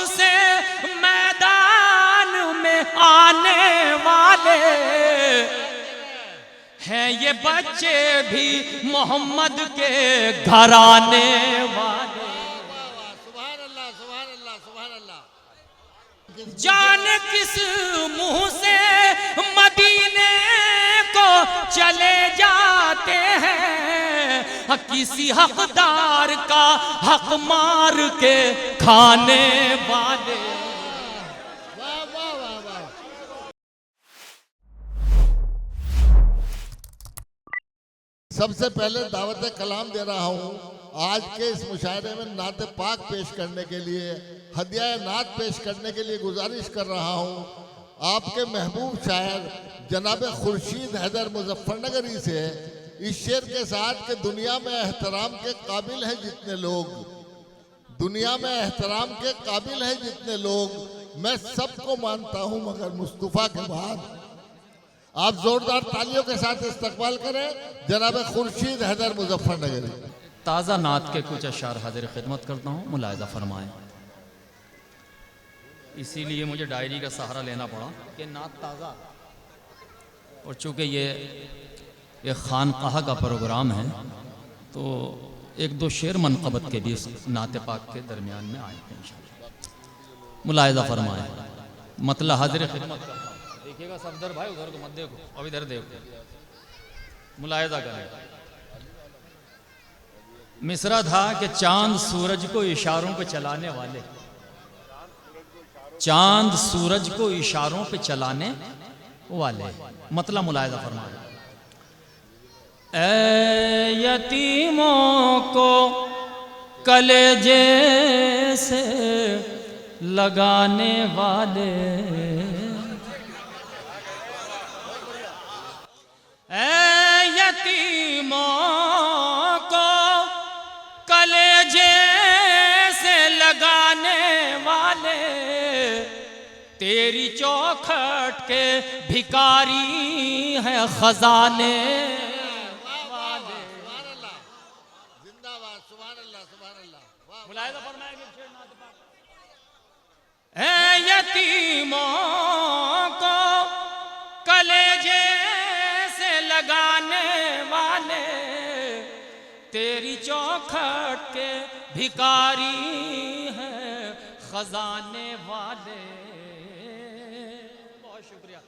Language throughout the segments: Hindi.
से मैदान में आने वाले हैं ये बच्चे भी मोहम्मद के घराने वाले। जाने किस मुंह से मदीने को चले जाते हैं, किसी हकदार का हक मार के खाने वाले। सबसे पहले दावत कलाम दे रहा हूँ आज के इस मुशायरे में नात पाक पेश करने के लिए, हदिया नात पेश करने के लिए गुजारिश कर रहा हूँ आपके महबूब शायर जनाब खुर्शीद हैदर मुजफ्फरनगरी से इस शेर के साथ कि दुनिया में एहतराम के काबिल हैं जितने लोग, दुनिया में एहतराम के काबिल हैं जितने लोग, मैं सबको मानता हूँ मगर मुस्तफ़ा के बाद। आप जोरदार तालियों के साथ इस्तकबाल करें जनाब खुर्शीद हैदर मुजफ्फरनगरी। ताज़ा नात के कुछ अशार हाजिर खिदमत करता हूँ, मुलाहिज़ा फरमाएं। इसीलिए मुझे डायरी का सहारा लेना पड़ा कि नात ताज़ा, और चूँकि ये खानकाह का प्रोग्राम है तो एक दो शेर मनक़बत के भी नात पाक के दरमियान में आए हैं इंशाअल्लाह। मुलाहिज़ा फरमाएं, मतलब हाजिर खिदमत करता हूँ। देखिएगा सफदर भाई, उधर को मत देखो, अब इधर देखो, मुलाहिज़ा करें। मिसरा था कि चांद सूरज को इशारों पे चलाने वाले, चांद सूरज को इशारों पे चलाने वाले, मतलब मुलाहिज़ा फरमाएं। ऐ यतीमों को कलेजे से लगाने वाले, ऐ यतीमों को कलेजे से लगाने वाले, तेरी चौखट के भिखारी हैं खजाने वाले। जिंदाबाद, सुभान अल्लाह, सुभान अल्लाह। मुलाहिज़ा फरमाएंगे ऐ यतीमों को कलेजे से लगाने वाले, तेरी चौखट के भिखारी हैं खजाने वाले। बहुत शुक्रिया।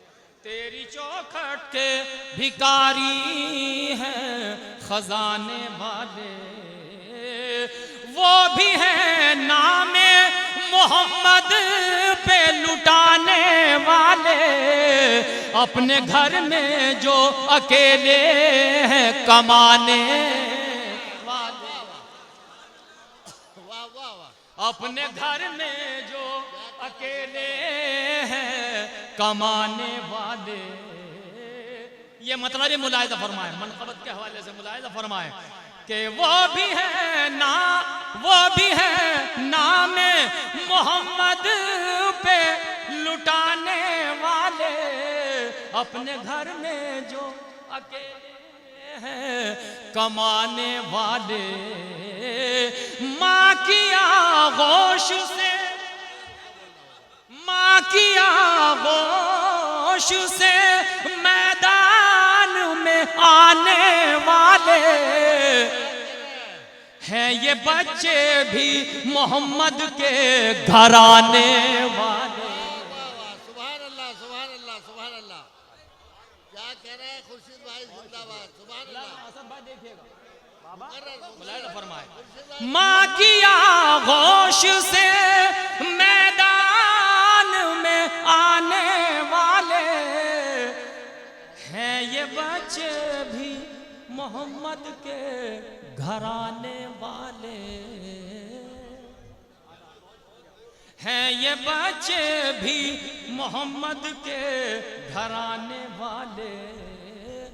तेरी चौखट के भिखारी हैं खजाने वाले, वो भी हैं नामे मोहम्मद पे लुटाने वाले, अपने घर में जो अकेले हैं कमाने वाले, अपने घर में जो अकेले हैं कमाने वाले। ये मतलब मुलाहिज़ा फरमाए, मनक़बत के हवाले से मुलाहिज़ा फरमाए कि वो भी है नाम मोहम्मद पे लुटाने वाले, अपने घर में जो अकेले हैं कमाने वाले। माँ की आगोश से, माँ की आगोश से मैदान में आने वाले हैं ये बच्चे भी मोहम्मद के घराने वाले। सुभान अल्लाह, सुभान अल्लाह, सुभान अल्लाह। क्या कह रहे हैं खुर्शीद भाई, जिंदाबाद, सुभान अल्लाह। असद भाई देखिएगा, मुलाहिज़ा फरमाए। माँ की आगोश से मैदान में आने वाले हैं ये बच्चे भी मोहम्मद के घराने वाले, हैं ये बच्चे भी मोहम्मद के घराने वाले।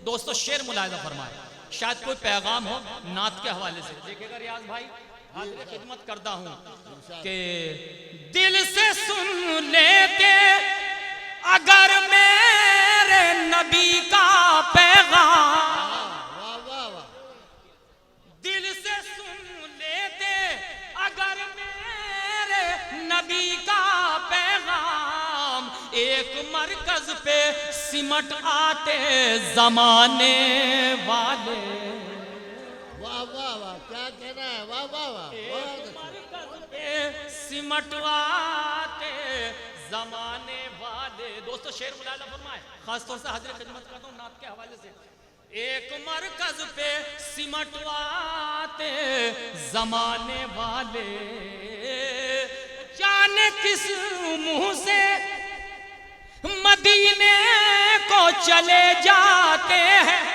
दोस्तों शेर मुलाहिज़ा फरमाए, शायद कोई पैगाम हो नात के हवाले से। देखिएगा रियाज भाई, हाजिर खिदमत करता हूँ कि दिल से सुन लेते अगर मेरे नबी का पैगाम, दिल से सुन लेते अगर मेरे नबी एक मरकज पे सिमट आते जमाने वाले। वाह वाह वाह, क्या कहना है, वाह वाह वाह, बहुत अच्छा। मरकज पे सिमट आते जमाने वाले। दोस्तों शेर मुलाहिजा फरमाए, खासतौर से हाजिर खिदमत करता हूँ नात के हवाले से। एक मरकज पे सिमटवाते जमाने वाले, जाने किस मुंह से मदीने को चले जाते हैं।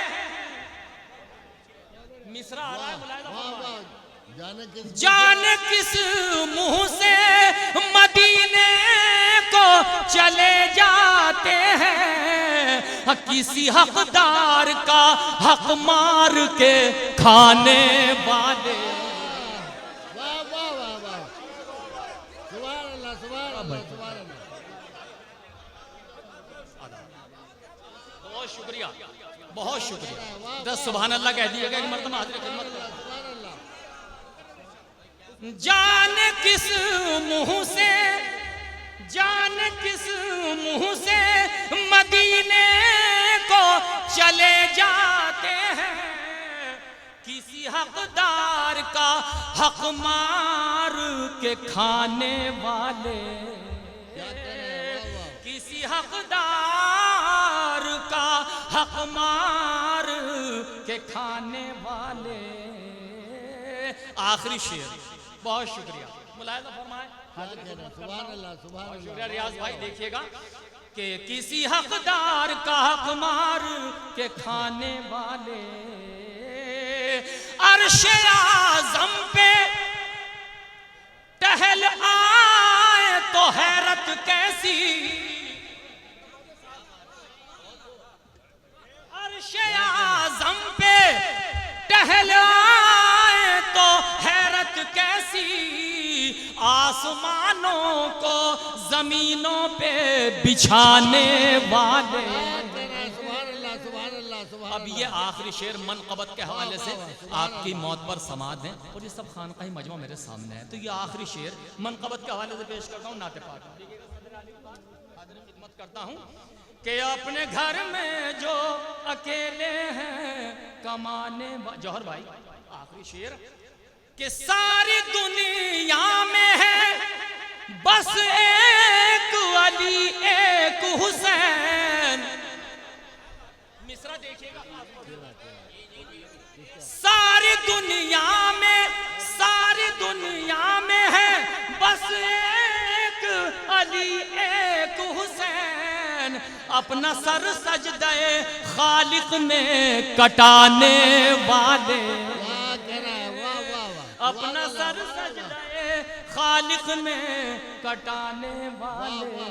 मिसरा आ रहा है, मुलाहिजा वाह फरमाए। वाह, जाने किस मुंह से मदीने को चले जाते हैं, किसी हकदार का हक मार के खाने वाले। वाह वाह वाह वाह, सुभान अल्लाह, सुभान अल्लाह, सुभान अल्लाह। बहुत शुक्रिया, बहुत शुक्रिया। 10 सुभान अल्लाह कह दिएगा एक मर्तबा हाजिर खिदमत में। सुभान अल्लाह। जाने किस मुंह से, जाने किस मुंह से मदीने को चले जाते हैं, किसी हकदार का हक मार के खाने वाले। किसी हकदार का हक मार के खाने वाले। आखिरी शेर, बहुत शुक्रिया, मुलाहिजा फरमाए। सुभान अल्लाह, सुभान अल्लाह। शुक्रिया रियाज भाई। देखिएगा कि किसी हकदार का हक मार के खाने वाले, अर्शे आज़म पे टहल आए तो हैरत कैसी, अर्शे आज़म पे टहल आए तो हैरत कैसी, आसमानों को जमीनों पे बिछाने वाले। अब ये आखिरी शेर मनक़बत के हवाले से आपकी मौत पर समाद है और ये सब खानकाही मजमा मेरे सामने है। तो ये आखिरी शेर मनक़बत के हवाले से पेश करता हूँ, नाते पाक खिदमत करता हूँ कि अपने घर में जो अकेले हैं कमाने। जौहर भाई आखिरी शेर कि सारी दुनिया में है बस एक अली एक हुसैन। मिसरा देखिएगा, सारी दुनिया में, सारी दुनिया में है बस एक अली एक हुसैन, अपना सर सजदे खालिक में कटाने वाले। अपना सर सजदे खालिक में कटाने वाले।